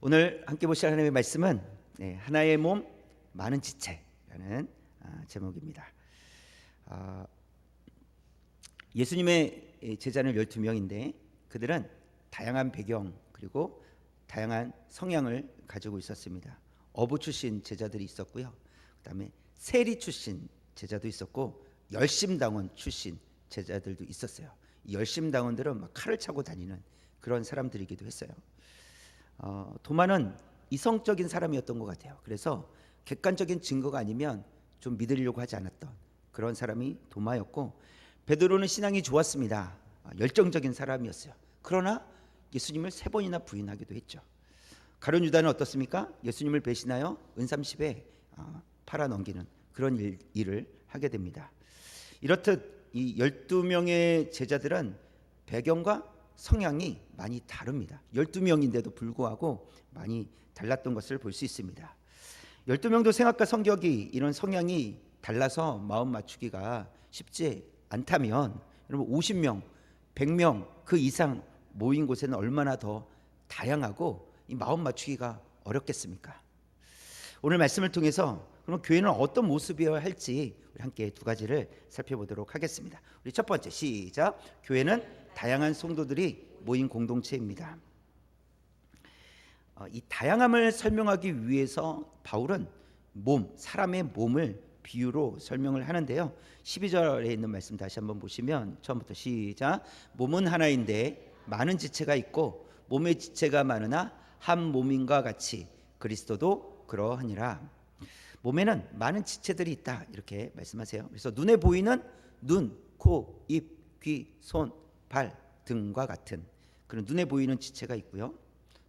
오늘 함께 보실 하나님의 말씀은 하나의 몸 많은 지체라는 제목입니다. 예수님의 제자는 12명인데 그들은 다양한 배경 그리고 다양한 성향을 가지고 있었습니다. 어부 출신 제자들이 있었고요. 그다음에 세리 출신 제자도 있었고 열심당원 출신 제자들도 있었어요. 이 열심당원들은 막 칼을 차고 다니는 그런 사람들이기도 했어요. 도마는 이성적인 사람이었던 것 같아요. 그래서 객관적인 증거가 아니면 좀 믿으려고 하지 않았던 그런 사람이 도마였고, 베드로는 신앙이 좋았습니다. 열정적인 사람이었어요. 그러나 예수님을 3번이나 부인하기도 했죠. 가룟 유다는 어떻습니까? 예수님을 배신하여 은삼십에 팔아넘기는 그런 일을 하게 됩니다. 이렇듯 이 12명의 제자들은 배경과 성향이 많이 다릅니다. 12명인데도 불구하고 많이 달랐던 것을 볼 수 있습니다. 12명도 생각과 성격이 이런 성향이 달라서 마음 맞추기가 쉽지 않다면 여러분 50명, 100명 그 이상 모인 곳에는 얼마나 더 다양하고 이 마음 맞추기가 어렵겠습니까? 오늘 말씀을 통해서 그럼 교회는 어떤 모습이어야 할지 우리 함께 2가지를 살펴보도록 하겠습니다. 우리 첫 번째 시작. 교회는 다양한 성도들이 모인 공동체입니다. 이 다양함을 설명하기 위해서 바울은 사람의 몸을 비유로 설명을 하는데요. 12절에 있는 말씀 다시 한번 보시면 처음부터 시작. 몸은 하나인데 많은 지체가 있고 몸의 지체가 많으나 한 몸인과 같이 그리스도도 그러하니라. 몸에는 많은 지체들이 있다 이렇게 말씀하세요. 그래서 눈에 보이는 눈, 코, 입, 귀, 손, 발 등과 같은 그런 눈에 보이는 지체가 있고요.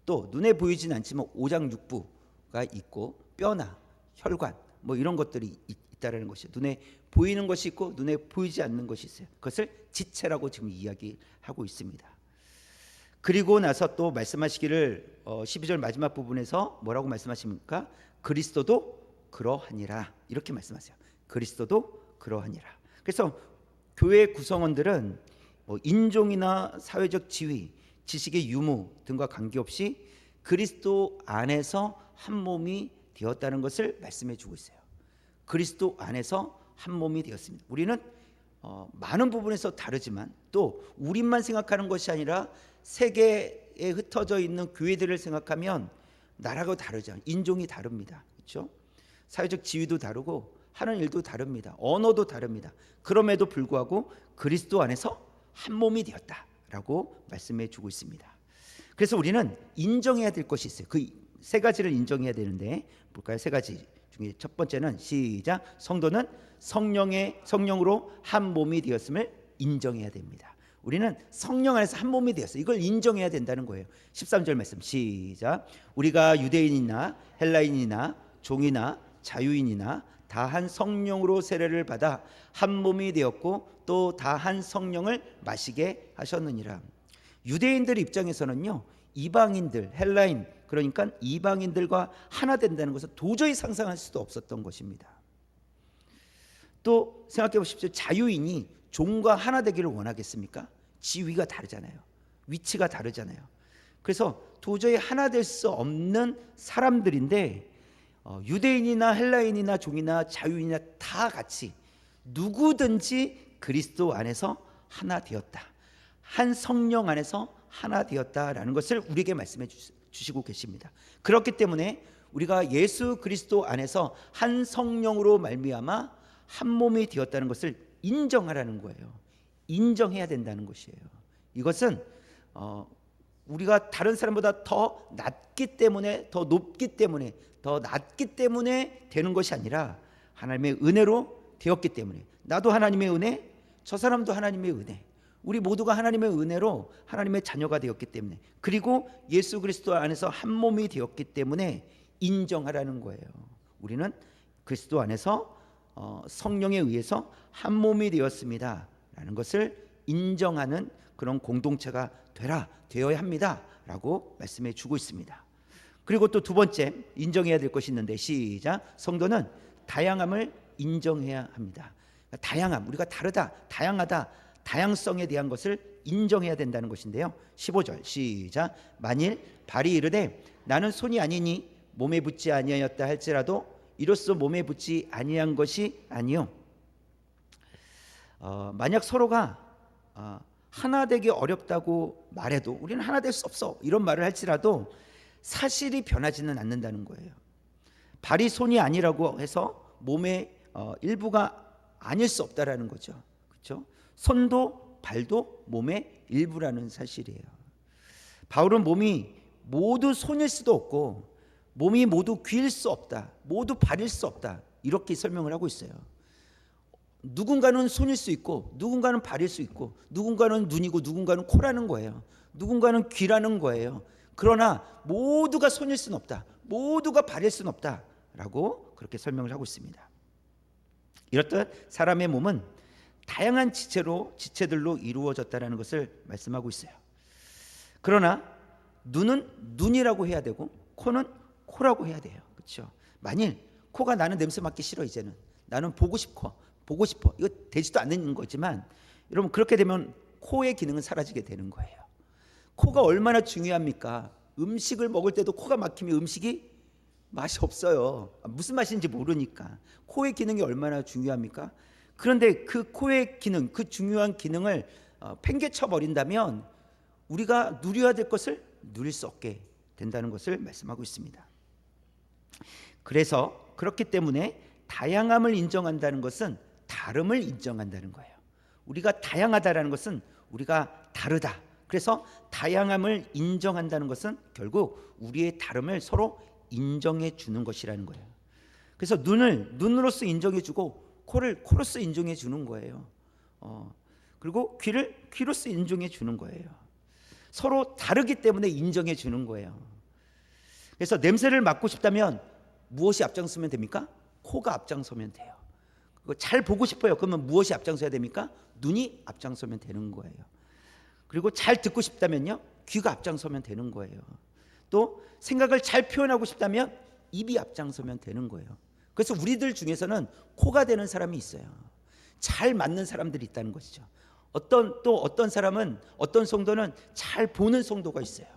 또 눈에 보이진 않지만 오장육부가 있고 뼈나 혈관 이런 것들이 있다라는 것이에요. 눈에 보이는 것이 있고 눈에 보이지 않는 것이 있어요. 그것을 지체라고 지금 이야기하고 있습니다. 그리고 나서 또 말씀하시기를 12절 마지막 부분에서 뭐라고 말씀하십니까? 그리스도도 그러하니라 이렇게 말씀하세요. 그리스도도 그러하니라. 그래서 교회 구성원들은 인종이나 사회적 지위, 지식의 유무 등과 관계없이 그리스도 안에서 한 몸이 되었다는 것을 말씀해 주고 있어요. 그리스도 안에서 한 몸이 되었습니다. 우리는 많은 부분에서 다르지만 또 우리만 생각하는 것이 아니라 세계에 흩어져 있는 교회들을 생각하면 나라가 다르죠. 인종이 다릅니다. 그렇죠? 사회적 지위도 다르고 하는 일도 다릅니다. 언어도 다릅니다. 그럼에도 불구하고 그리스도 안에서 한 몸이 되었다라고 말씀해 주고 있습니다. 그래서 우리는 인정해야 될 것이 있어요. 그 3가지를 인정해야 되는데 볼까요? 3가지 중에 첫 번째는 시작. 성도는 성령으로 한 몸이 되었음을 인정해야 됩니다. 우리는 성령 안에서 한 몸이 되었어요. 이걸 인정해야 된다는 거예요. 13절 말씀 시작. 우리가 유대인이나 헬라인이나 종이나 자유인이나 다 한 성령으로 세례를 받아 한 몸이 되었고 또 다 한 성령을 마시게 하셨느니라. 유대인들 입장에서는요, 이방인들, 헬라인, 그러니까 이방인들과 하나 된다는 것은 도저히 상상할 수도 없었던 것입니다. 또 생각해 보십시오. 자유인이 종과 하나 되기를 원하겠습니까? 지위가 다르잖아요. 위치가 다르잖아요. 그래서 도저히 하나 될 수 없는 사람들인데 유대인이나 헬라인이나 종이나 자유인이나 다 같이 누구든지 그리스도 안에서 하나 되었다. 한 성령 안에서 하나 되었다라는 것을 우리에게 말씀해 주시고 계십니다. 그렇기 때문에 우리가 예수 그리스도 안에서 한 성령으로 말미암아 한 몸이 되었다는 것을 인정하라는 거예요. 인정해야 된다는 것이에요. 이것은 우리가 다른 사람보다 더 낮기 때문에, 더 높기 때문에, 더 낮기 때문에 되는 것이 아니라 하나님의 은혜로 되었기 때문에, 나도 하나님의 은혜, 저 사람도 하나님의 은혜, 우리 모두가 하나님의 은혜로 하나님의 자녀가 되었기 때문에, 그리고 예수 그리스도 안에서 한 몸이 되었기 때문에 인정하라는 거예요. 우리는 그리스도 안에서 성령에 의해서 한 몸이 되었습니다 라는 것을 인정하는 그런 공동체가 되어야 합니다 라고 말씀해 주고 있습니다. 그리고 또 2번째 인정해야 될 것이 있는데 시작. 성도는 다양함을 인정해야 합니다. 다양함, 우리가 다르다, 다양하다, 다양성에 대한 것을 인정해야 된다는 것인데요. 15절 시작. 만일 발이 이르되 나는 손이 아니니 몸에 붙지 아니하였다 할지라도 이로써 몸에 붙지 아니한 것이 아니요. 만약 서로가 하나 되기 어렵다고 말해도 우리는 하나 될 수 없어 이런 말을 할지라도 사실이 변하지는 않는다는 거예요. 발이 손이 아니라고 해서 몸의 일부가 아닐 수 없다라는 거죠. 그렇죠? 손도 발도 몸의 일부라는 사실이에요. 바울은 몸이 모두 손일 수도 없고 몸이 모두 귀일 수 없다, 모두 발일 수 없다 이렇게 설명을 하고 있어요. 누군가는 손일 수 있고 누군가는 발일 수 있고 누군가는 눈이고 누군가는 코라는 거예요. 누군가는 귀라는 거예요. 그러나 모두가 손일 수는 없다, 모두가 발일 수는 없다라고 그렇게 설명을 하고 있습니다. 이렇듯 사람의 몸은 다양한 지체들로 이루어졌다는 것을 말씀하고 있어요. 그러나 눈은 눈이라고 해야 되고 코는 코라고 해야 돼요. 그렇죠? 만일 코가 나는 냄새 맡기 싫어, 이제는 나는 보고 싶어 이거 되지도 않는 거지만 여러분 그렇게 되면 코의 기능은 사라지게 되는 거예요. 코가 얼마나 중요합니까? 음식을 먹을 때도 코가 막히면 음식이 맛이 없어요. 무슨 맛인지 모르니까. 코의 기능이 얼마나 중요합니까? 그런데 그 코의 기능, 그 중요한 기능을 팽개쳐 버린다면 우리가 누려야 될 것을 누릴 수 없게 된다는 것을 말씀하고 있습니다. 그래서 그렇기 때문에 다양함을 인정한다는 것은 다름을 인정한다는 거예요. 우리가 다양하다라는 것은 우리가 다르다. 그래서 다양함을 인정한다는 것은 결국 우리의 다름을 서로 인정해 주는 것이라는 거예요. 그래서 눈을 눈으로서 인정해 주고 코를 코로서 인정해 주는 거예요. 그리고 귀를 귀로서 인정해 주는 거예요. 서로 다르기 때문에 인정해 주는 거예요. 그래서 냄새를 맡고 싶다면 무엇이 앞장서면 됩니까? 코가 앞장서면 돼요. 잘 보고 싶어요. 그러면 무엇이 앞장서야 됩니까? 눈이 앞장서면 되는 거예요. 그리고 잘 듣고 싶다면요, 귀가 앞장서면 되는 거예요. 또 생각을 잘 표현하고 싶다면 입이 앞장서면 되는 거예요. 그래서 우리들 중에서는 코가 되는 사람이 있어요. 잘 맞는 사람들이 있다는 것이죠. 어떤 사람은, 어떤 성도는 잘 보는 성도가 있어요.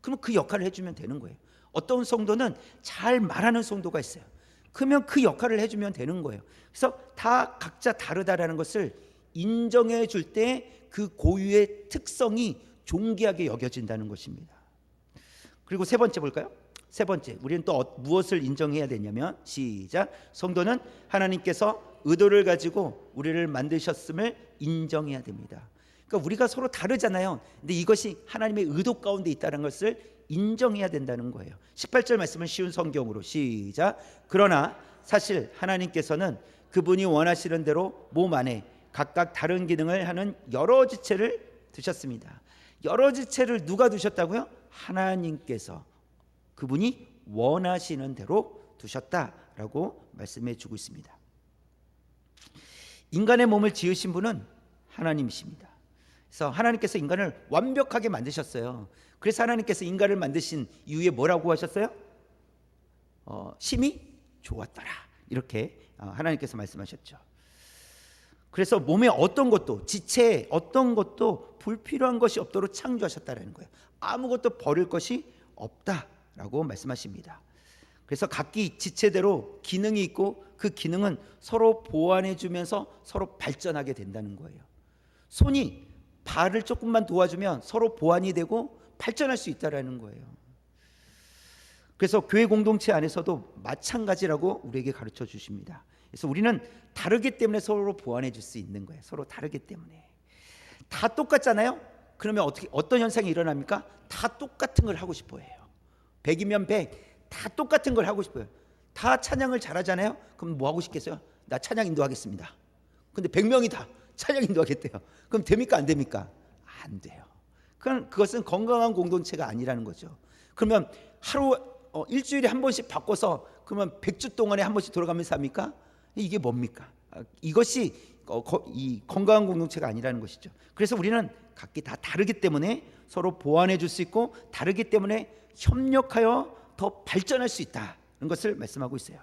그러면 그 역할을 해주면 되는 거예요. 어떤 성도는 잘 말하는 성도가 있어요. 그러면 그 역할을 해주면 되는 거예요. 그래서 다 각자 다르다라는 것을 인정해 줄 때 그 고유의 특성이 존귀하게 여겨진다는 것입니다. 그리고 세 번째 볼까요? 세 번째, 우리는 또 무엇을 인정해야 되냐면 시작. 성도는 하나님께서 의도를 가지고 우리를 만드셨음을 인정해야 됩니다. 그러니까 우리가 서로 다르잖아요. 근데 이것이 하나님의 의도 가운데 있다는 것을 인정해야 된다는 거예요. 18절 말씀은 쉬운 성경으로 시작. 그러나 사실 하나님께서는 그분이 원하시는 대로 몸 안에 각각 다른 기능을 하는 여러 지체를 두셨습니다. 여러 지체를 누가 두셨다고요? 하나님께서 그분이 원하시는 대로 두셨다라고 말씀해 주고 있습니다. 인간의 몸을 지으신 분은 하나님이십니다. 그래서 하나님께서 인간을 완벽하게 만드셨어요. 그래서 하나님께서 인간을 만드신 이후에 뭐라고 하셨어요? 심히 좋았더라, 이렇게 하나님께서 말씀하셨죠. 그래서 몸에 어떤 것도, 지체에 어떤 것도 불필요한 것이 없도록 창조하셨다는 거예요. 아무것도 버릴 것이 없다라고 말씀하십니다. 그래서 각기 지체대로 기능이 있고 그 기능은 서로 보완해 주면서 서로 발전하게 된다는 거예요. 손이 발을 조금만 도와주면 서로 보완이 되고 발전할 수 있다라는 거예요. 그래서 교회 공동체 안에서도 마찬가지라고 우리에게 가르쳐 주십니다. 그래서 우리는 다르기 때문에 서로 보완해 줄 수 있는 거예요. 서로 다르기 때문에. 다 똑같잖아요. 그러면 어떤 현상이 일어납니까? 다 똑같은 걸 하고 싶어 해요. 100이면 100, 다 똑같은 걸 하고 싶어요. 다 찬양을 잘하잖아요. 그럼 뭐 하고 싶겠어요? 나 찬양 인도하겠습니다. 근데 100명이 다 찬양 인도하겠대요. 그럼 됩니까, 안 됩니까? 안 돼요. 그것은 건강한 공동체가 아니라는 거죠. 그러면 일주일에 한 번씩 바꿔서 그러면 100주 동안에 한 번씩 돌아가면서 합니까? 이게 뭡니까? 이것이 이 건강한 공동체가 아니라는 것이죠. 그래서 우리는 각기 다 다르기 때문에 서로 보완해 줄 수 있고 다르기 때문에 협력하여 더 발전할 수 있다는 것을 말씀하고 있어요.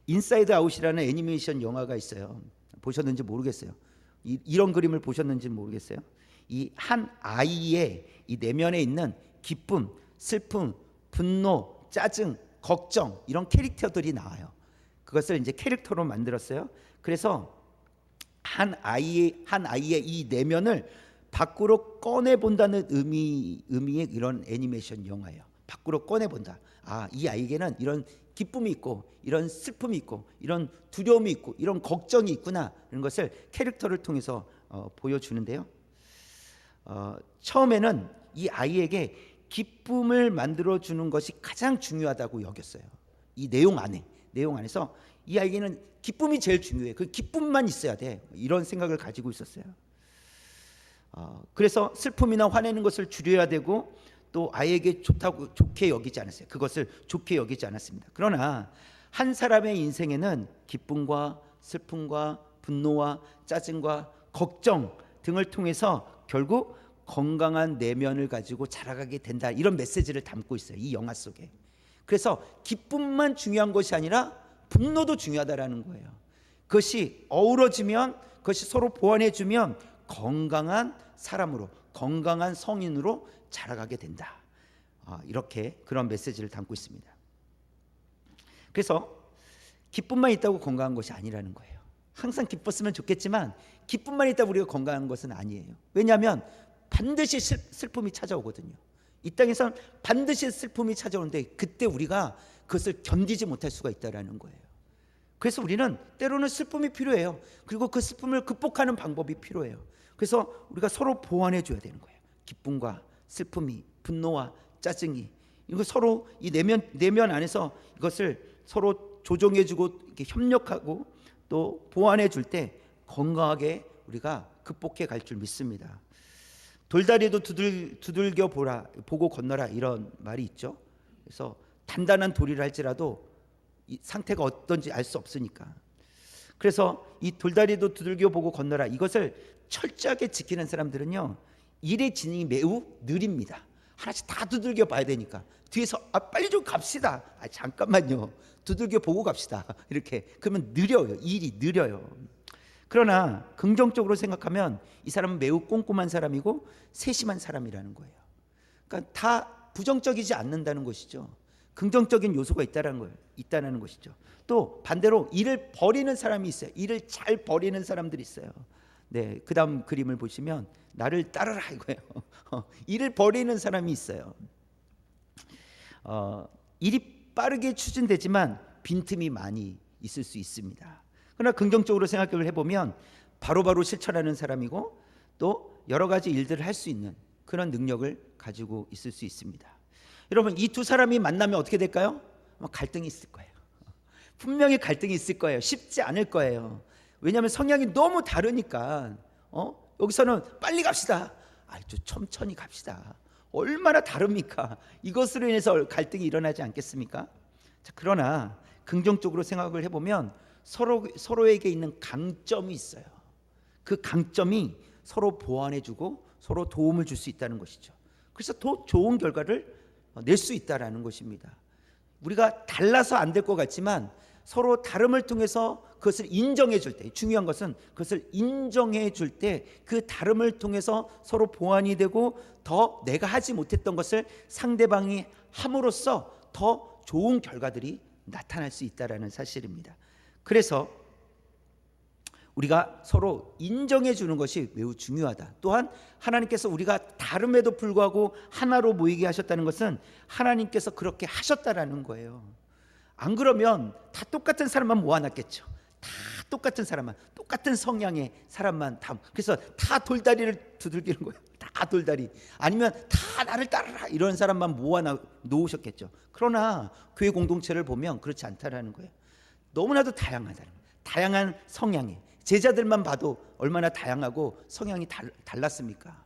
인사이드 아웃이라는 애니메이션 영화가 있어요. 보셨는지 모르겠어요. 이런 그림을 보셨는지 모르겠어요. 이 한 아이의 이 내면에 있는 기쁨, 슬픔, 분노, 짜증, 걱정 이런 캐릭터들이 나와요. 그것을 이제 캐릭터로 만들었어요. 그래서 한 아이의 이 내면을 밖으로 꺼내 본다는 의미의 이런 애니메이션 영화예요. 밖으로 꺼내 본다. 아, 이 아이에게는 이런 기쁨이 있고 이런 슬픔이 있고 이런 두려움이 있고 이런 걱정이 있구나. 이런 것을 캐릭터를 통해서 보여주는데요. 처음에는 이 아이에게 기쁨을 만들어 주는 것이 가장 중요하다고 여겼어요. 이 내용 안에서 이 아이에게는 기쁨이 제일 중요해. 그 기쁨만 있어야 돼. 이런 생각을 가지고 있었어요. 그래서 슬픔이나 화내는 것을 줄여야 되고 또 아이에게 좋게 여기지 않았어요. 그것을 좋게 여기지 않았습니다. 그러나 한 사람의 인생에는 기쁨과 슬픔과 분노와 짜증과 걱정 등을 통해서 결국 건강한 내면을 가지고 자라가게 된다. 이런 메시지를 담고 있어요. 이 영화 속에. 그래서 기쁨만 중요한 것이 아니라 분노도 중요하다라는 거예요. 그것이 어우러지면, 그것이 서로 보완해주면 건강한 사람으로, 건강한 성인으로 자라가게 된다. 이렇게 그런 메시지를 담고 있습니다. 그래서 기쁨만 있다고 건강한 것이 아니라는 거예요. 항상 기뻤으면 좋겠지만 기쁨만 있다고 우리가 건강한 것은 아니에요. 왜냐하면 반드시 슬픔이 찾아오거든요. 이 땅에서는 반드시 슬픔이 찾아오는데 그때 우리가 그것을 견디지 못할 수가 있다는 거예요. 그래서 우리는 때로는 슬픔이 필요해요. 그리고 그 슬픔을 극복하는 방법이 필요해요. 그래서 우리가 서로 보완해 줘야 되는 거예요. 기쁨과 슬픔이, 분노와 짜증이, 이거 서로 이 내면 안에서 이것을 서로 조정해 주고 이렇게 협력하고 또 보완해 줄 때 건강하게 우리가 극복해 갈 줄 믿습니다. 돌다리도 두들겨 보고 건너라, 이런 말이 있죠. 그래서 단단한 돌이라 할지라도 이 상태가 어떤지 알 수 없으니까. 그래서 이 돌다리도 두들겨 보고 건너라, 이것을 철저하게 지키는 사람들은요, 일의 진행이 매우 느립니다. 하나씩 다 두들겨 봐야 되니까 뒤에서 빨리 좀 갑시다. 잠깐만요, 두들겨 보고 갑시다. 이렇게 그러면 느려요. 일이 느려요. 그러나 긍정적으로 생각하면 이 사람은 매우 꼼꼼한 사람이고 세심한 사람이라는 거예요. 그러니까 다 부정적이지 않는다는 것이죠. 긍정적인 요소가 있다는 것이죠. 또 반대로 일을 버리는 사람이 있어요. 일을 잘 버리는 사람들이 있어요. 네, 그다음 그림을 보시면 나를 따르라 이거예요. 일을 버리는 사람이 있어요. 일이 빠르게 추진되지만 빈틈이 많이 있을 수 있습니다. 그러나 긍정적으로 생각을 해보면 바로바로 실천하는 사람이고 또 여러 가지 일들을 할 수 있는 그런 능력을 가지고 있을 수 있습니다. 여러분, 이 두 사람이 만나면 어떻게 될까요? 갈등이 있을 거예요. 분명히 갈등이 있을 거예요. 쉽지 않을 거예요. 왜냐하면 성향이 너무 다르니까. 여기서는 빨리 갑시다. 좀 천천히 갑시다. 얼마나 다릅니까? 이것으로 인해서 갈등이 일어나지 않겠습니까? 자, 그러나 긍정적으로 생각을 해보면 서로에게 있는 강점이 있어요. 그 강점이 서로 보완해주고 서로 도움을 줄 수 있다는 것이죠. 그래서 더 좋은 결과를 낼 수 있다는 것입니다. 우리가 달라서 안 될 것 같지만 서로 다름을 통해서 그것을 인정해 줄 때, 중요한 것은 그것을 인정해 줄 때 그 다름을 통해서 서로 보완이 되고 더 내가 하지 못했던 것을 상대방이 함으로써 더 좋은 결과들이 나타날 수 있다는 사실입니다. 그래서 우리가 서로 인정해 주는 것이 매우 중요하다. 또한 하나님께서 우리가 다름에도 불구하고 하나로 모이게 하셨다는 것은 하나님께서 그렇게 하셨다라는 거예요. 안 그러면 다 똑같은 사람만 모아놨겠죠. 다 똑같은 사람만, 똑같은 성향의 사람만 다. 그래서 다 돌다리를 두들기는 거예요. 다 돌다리. 아니면 다 나를 따르라 이런 사람만 모아 놓으셨겠죠. 그러나 교회 공동체를 보면 그렇지 않다라는 거예요. 너무나도 다양하다는 거예요. 다양한 성향의 제자들만 봐도 얼마나 다양하고 성향이 달랐습니까?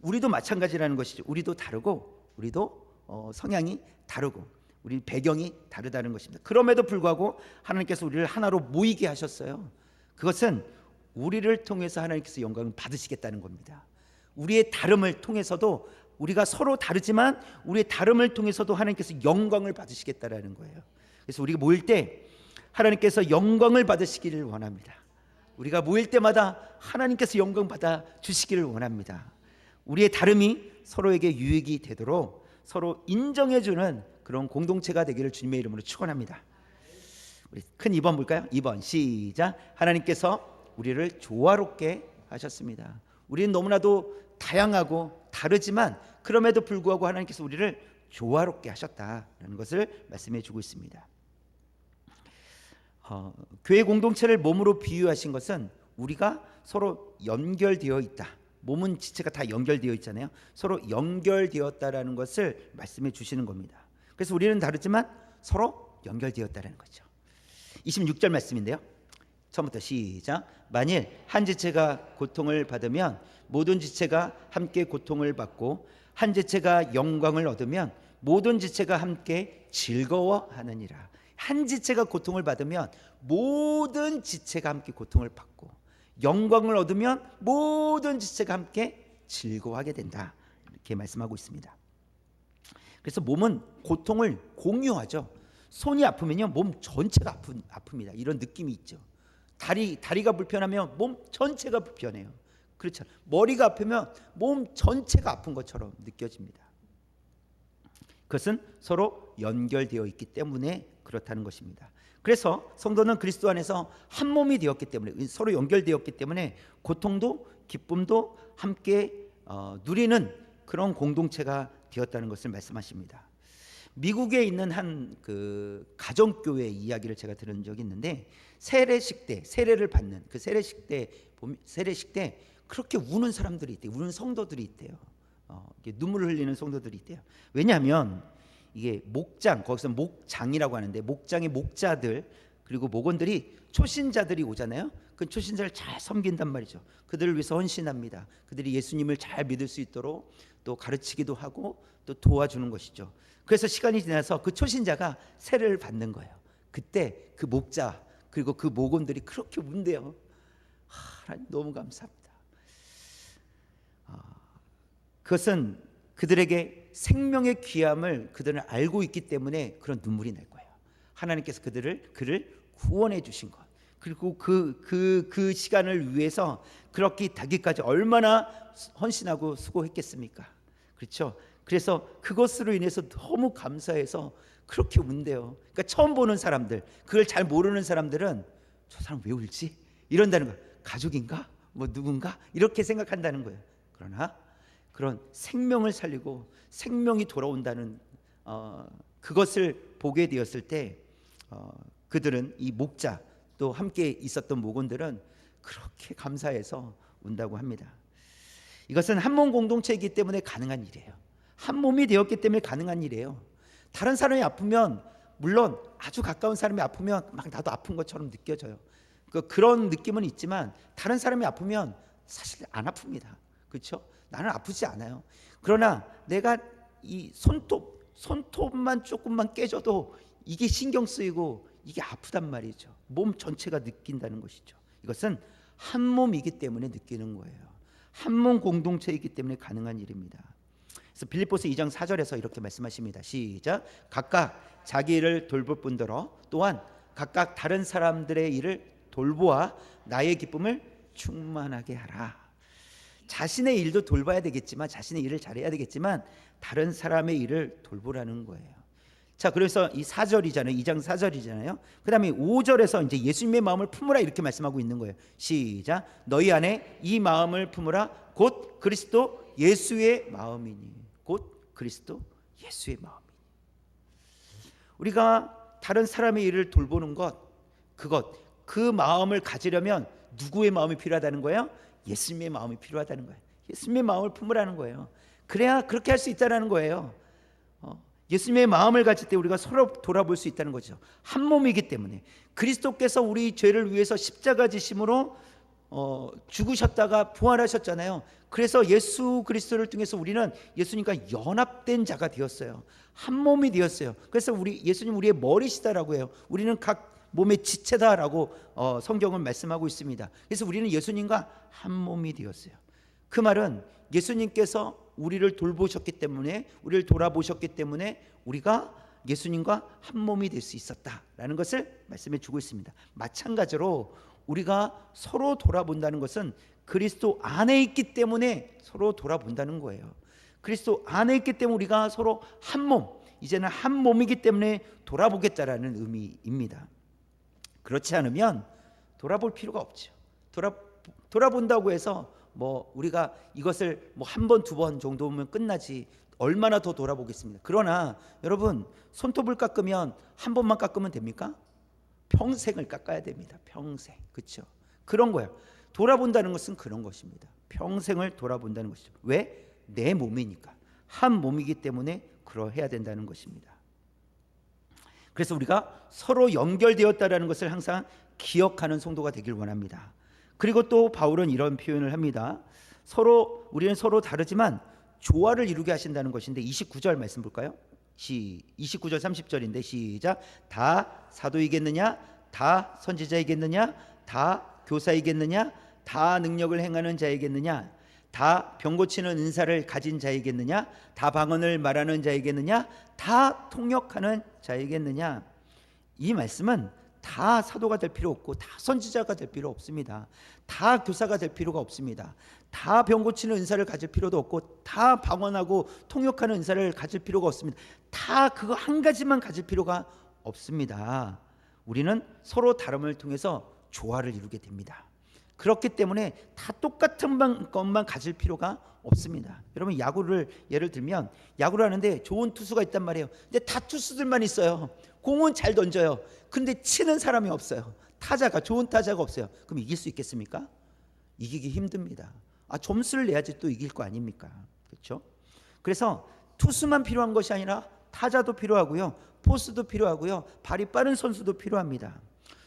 우리도 마찬가지라는 것이죠. 우리도 다르고 우리도 성향이 다르고 우리 배경이 다르다는 것입니다. 그럼에도 불구하고 하나님께서 우리를 하나로 모이게 하셨어요. 그것은 우리를 통해서 하나님께서 영광을 받으시겠다는 겁니다. 우리의 다름을 통해서도, 우리가 서로 다르지만 우리의 다름을 통해서도 하나님께서 영광을 받으시겠다는 거예요. 그래서 우리가 모일 때 하나님께서 영광을 받으시기를 원합니다. 우리가 모일 때마다 하나님께서 영광 받아 주시기를 원합니다. 우리의 다름이 서로에게 유익이 되도록 서로 인정해주는 그런 공동체가 되기를 주님의 이름으로 축원합니다. 우리 큰 2번 볼까요? 2번 시작. 하나님께서 우리를 조화롭게 하셨습니다. 우리는 너무나도 다양하고 다르지만 그럼에도 불구하고 하나님께서 우리를 조화롭게 하셨다라는 것을 말씀해 주고 있습니다. 교회 공동체를 몸으로 비유하신 것은 우리가 서로 연결되어 있다. 몸은 지체가 다 연결되어 있잖아요. 서로 연결되었다라는 것을 말씀해 주시는 겁니다. 그래서 우리는 다르지만 서로 연결되었다라는 거죠. 26절 말씀인데요. 처음부터 시작. 만일 한 지체가 고통을 받으면 모든 지체가 함께 고통을 받고 한 지체가 영광을 얻으면 모든 지체가 함께 즐거워하느니라. 한 지체가 고통을 받으면 모든 지체가 함께 고통을 받고 영광을 얻으면 모든 지체가 함께 즐거워하게 된다. 이렇게 말씀하고 있습니다. 그래서 몸은 고통을 공유하죠. 손이 아프면요 몸 전체가 아픕니다. 이런 느낌이 있죠. 다리가 불편하면 몸 전체가 불편해요. 그렇죠. 머리가 아프면 몸 전체가 아픈 것처럼 느껴집니다. 그것은 서로 연결되어 있기 때문에 그렇다는 것입니다. 그래서 성도는 그리스도 안에서 한 몸이 되었기 때문에 서로 연결되었기 때문에 고통도 기쁨도 함께 누리는 그런 공동체가 되었다는 것을 말씀하십니다. 미국에 있는 한 그 가정교회 이야기를 제가 들은 적이 있는데 세례식 때 세례를 받는 그 세례식 때 그렇게 우는 사람들이 있대요. 우는 성도들이 있대요. 눈물을 흘리는 성도들이 있대요. 왜냐하면 이게 목장, 거기서 목장이라고 하는데 목장의 목자들 그리고 목원들이 초신자들이 오잖아요. 그 초신자를 잘 섬긴단 말이죠. 그들을 위해서 헌신합니다. 그들이 예수님을 잘 믿을 수 있도록 또 가르치기도 하고 또 도와주는 것이죠. 그래서 시간이 지나서 그 초신자가 세례를 받는 거예요. 그때 그 목자 그리고 그 목원들이 그렇게 운대요. 하나님 너무 감사합니다. 그것은 그들에게 생명의 귀함을 그들은 알고 있기 때문에 그런 눈물이 날 거예요. 하나님께서 그를 구원해 주신 것 그리고 그 시간을 위해서 그렇게 다기까지 얼마나 헌신하고 수고했겠습니까? 그렇죠? 그래서 그것으로 인해서 너무 감사해서 그렇게 운대요. 그러니까 처음 보는 사람들, 그걸 잘 모르는 사람들은 저 사람 왜 울지? 이런다는 거예요. 가족인가? 뭐 누군가? 이렇게 생각한다는 거예요. 그러나 그런 생명을 살리고 생명이 돌아온다는 그것을 보게 되었을 때 그들은 이 목자 또 함께 있었던 목원들은 그렇게 감사해서 운다고 합니다. 이것은 한 몸 공동체이기 때문에 가능한 일이에요. 한 몸이 되었기 때문에 가능한 일이에요. 다른 사람이 아프면 물론 아주 가까운 사람이 아프면 막 나도 아픈 것처럼 느껴져요. 그런 느낌은 있지만 다른 사람이 아프면 사실 안 아픕니다. 그렇죠? 나는 아프지 않아요. 그러나 내가 이 손톱만 조금만 깨져도 이게 신경 쓰이고 이게 아프단 말이죠. 몸 전체가 느낀다는 것이죠. 이것은 한 몸이기 때문에 느끼는 거예요. 한 몸 공동체이기 때문에 가능한 일입니다. 그래서 빌립보서 2장 4절에서 이렇게 말씀하십니다. 시작. 각각 자기 일을 돌볼 뿐더러 또한 각각 다른 사람들의 일을 돌보아 나의 기쁨을 충만하게 하라. 자신의 일도 돌봐야 되겠지만 자신의 일을 잘해야 되겠지만 다른 사람의 일을 돌보라는 거예요. 자, 그래서 이 4절이잖아요. 2장 4절이잖아요. 그다음에 5절에서 이제 예수님의 마음을 품으라 이렇게 말씀하고 있는 거예요. 시작. 너희 안에 이 마음을 품으라 곧 그리스도 예수의 마음이니. 곧 그리스도 예수의 마음이니. 우리가 다른 사람의 일을 돌보는 그 마음을 가지려면 누구의 마음이 필요하다는 거예요? 예수님의 마음이 필요하다는 거예요. 예수님의 마음을 품으라는 거예요. 그래야 그렇게 할 수 있다는 거예요. 예수님의 마음을 가질 때 우리가 서로 돌아볼 수 있다는 거죠. 한 몸이기 때문에 그리스도께서 우리 죄를 위해서 십자가 지심으로 죽으셨다가 부활하셨잖아요. 그래서 예수 그리스도를 통해서 우리는 예수님과 연합된 자가 되었어요. 한 몸이 되었어요. 그래서 예수님 우리의 머리시다라고 해요. 우리는 각 몸의 지체다라고 성경은 말씀하고 있습니다. 그래서 우리는 예수님과 한 몸이 되었어요. 그 말은 예수님께서 우리를 돌보셨기 때문에 우리를 돌아보셨기 때문에 우리가 예수님과 한 몸이 될 수 있었다라는 것을 말씀해 주고 있습니다. 마찬가지로 우리가 서로 돌아본다는 것은 그리스도 안에 있기 때문에 서로 돌아본다는 거예요. 그리스도 안에 있기 때문에 우리가 서로 한 몸, 이제는 한 몸이기 때문에 돌아보겠다라는 의미입니다. 그렇지 않으면 돌아볼 필요가 없죠. 돌아본다고 해서 뭐 우리가 이것을 뭐 한 번, 두 번 정도면 끝나지 얼마나 더 돌아보겠습니다. 그러나 여러분, 손톱을 깎으면 한 번만 깎으면 됩니까? 평생을 깎아야 됩니다. 평생. 그렇죠? 그런 거예요. 돌아본다는 것은 그런 것입니다. 평생을 돌아본다는 것이죠. 왜? 내 몸이니까. 한 몸이기 때문에 그러해야 된다는 것입니다. 그래서 우리가 서로 연결되었다라는 것을 항상 기억하는 성도가 되길 원합니다. 그리고 또 바울은 이런 표현을 합니다. 우리는 서로 다르지만 조화를 이루게 하신다는 것인데 29절 말씀 볼까요? 29절 30절인데 시작. 다 사도이겠느냐? 다 선지자이겠느냐? 다 교사이겠느냐? 다 능력을 행하는 자이겠느냐? 다 병 고치는 은사를 가진 자이겠느냐? 다 방언을 말하는 자이겠느냐? 다 통역하는 자이겠느냐? 이 말씀은 다 사도가 될 필요 없고 다 선지자가 될 필요 없습니다. 다 교사가 될 필요가 없습니다. 다 병 고치는 은사를 가질 필요도 없고 다 방언하고 통역하는 은사를 가질 필요가 없습니다. 다 그거 한 가지만 가질 필요가 없습니다. 우리는 서로 다름을 통해서 조화를 이루게 됩니다. 그렇기 때문에 다 똑같은 것만 가질 필요가 없습니다. 여러분, 야구를 예를 들면 야구를 하는데 좋은 투수가 있단 말이에요. 근데 다 투수들만 있어요. 공은 잘 던져요. 근데 치는 사람이 없어요. 좋은 타자가 없어요. 그럼 이길 수 있겠습니까? 이기기 힘듭니다. 점수를 내야지 또 이길 거 아닙니까? 그렇죠? 그래서 투수만 필요한 것이 아니라 타자도 필요하고요, 포수도 필요하고요, 발이 빠른 선수도 필요합니다.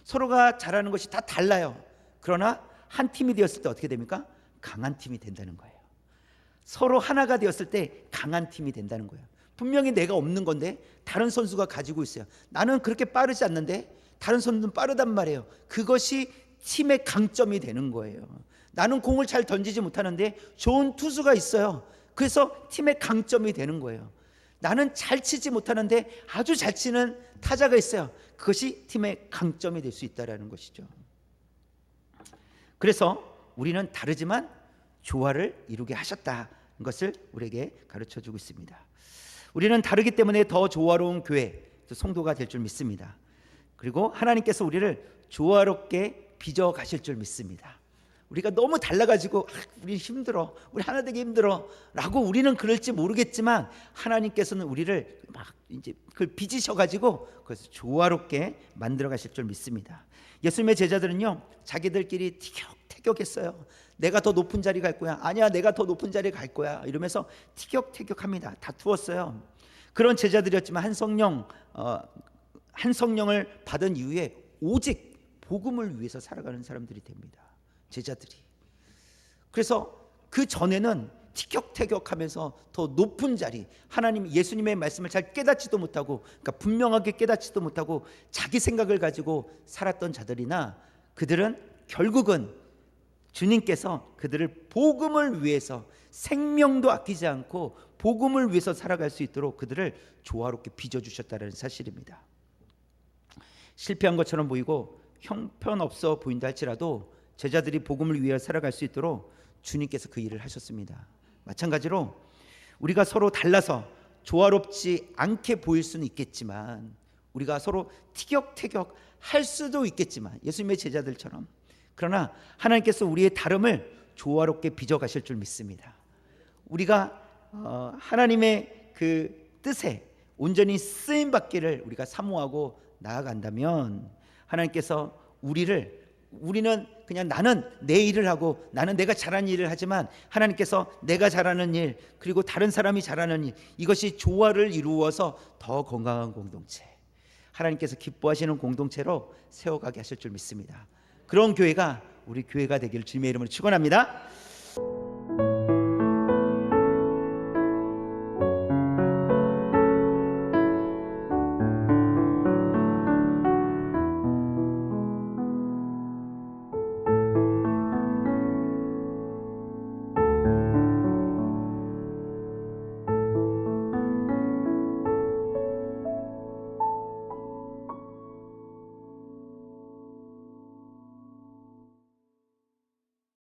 서로가 잘하는 것이 다 달라요. 그러나 한 팀이 되었을 때 어떻게 됩니까? 강한 팀이 된다는 거예요. 서로 하나가 되었을 때 강한 팀이 된다는 거예요. 분명히 내가 없는 건데 다른 선수가 가지고 있어요. 나는 그렇게 빠르지 않는데 다른 선수는 빠르단 말이에요. 그것이 팀의 강점이 되는 거예요. 나는 공을 잘 던지지 못하는데 좋은 투수가 있어요. 그래서 팀의 강점이 되는 거예요. 나는 잘 치지 못하는데 아주 잘 치는 타자가 있어요. 그것이 팀의 강점이 될 수 있다는 것이죠. 그래서 우리는 다르지만 조화를 이루게 하셨다는 것을 우리에게 가르쳐주고 있습니다. 우리는 다르기 때문에 더 조화로운 교회, 성도가 될 줄 믿습니다. 그리고 하나님께서 우리를 조화롭게 빚어 가실 줄 믿습니다. 우리가 너무 달라가지고 우리 힘들어, 우리 하나 되기 힘들어 라고 우리는 그럴지 모르겠지만 하나님께서는 우리를 막 이제 그걸 빚으셔가지고 그래서 조화롭게 만들어 가실 줄 믿습니다. 예수님의 제자들은요, 자기들끼리 티격태격했어요. 내가 더 높은 자리 갈 거야. 아니야, 내가 더 높은 자리 갈 거야. 이러면서 티격태격합니다. 다투었어요. 그런 제자들이었지만 한 성령을 받은 이후에 오직 복음을 위해서 살아가는 사람들이 됩니다. 제자들이. 그래서 그 전에는 티격태격하면서 더 높은 자리, 예수님의 말씀을 잘 깨닫지도 못하고, 그러니까 분명하게 깨닫지도 못하고 자기 생각을 가지고 살았던 자들이나, 그들은 결국은 주님께서 그들을 복음을 위해서 생명도 아끼지 않고 복음을 위해서 살아갈 수 있도록 그들을 조화롭게 빚어주셨다는 사실입니다. 실패한 것처럼 보이고 형편없어 보인다 할지라도 제자들이 복음을 위해 살아갈 수 있도록 주님께서 그 일을 하셨습니다. 마찬가지로 우리가 서로 달라서 조화롭지 않게 보일 수는 있겠지만, 우리가 서로 티격태격 할 수도 있겠지만, 예수님의 제자들처럼, 그러나 하나님께서 우리의 다름을 조화롭게 빚어 가실 줄 믿습니다. 우리가 하나님의 그 뜻에 온전히 쓰임 받기를 우리가 사모하고 나아간다면 하나님께서 우리는 그냥 나는 내 일을 하고 나는 내가 잘하는 일을 하지만 하나님께서 내가 잘하는 일, 그리고 다른 사람이 잘하는 일, 이것이 조화를 이루어서 더 건강한 공동체, 하나님께서 기뻐하시는 공동체로 세워가게 하실 줄 믿습니다. 그런 교회가 우리 교회가 되기를 주님의 이름으로 축원합니다.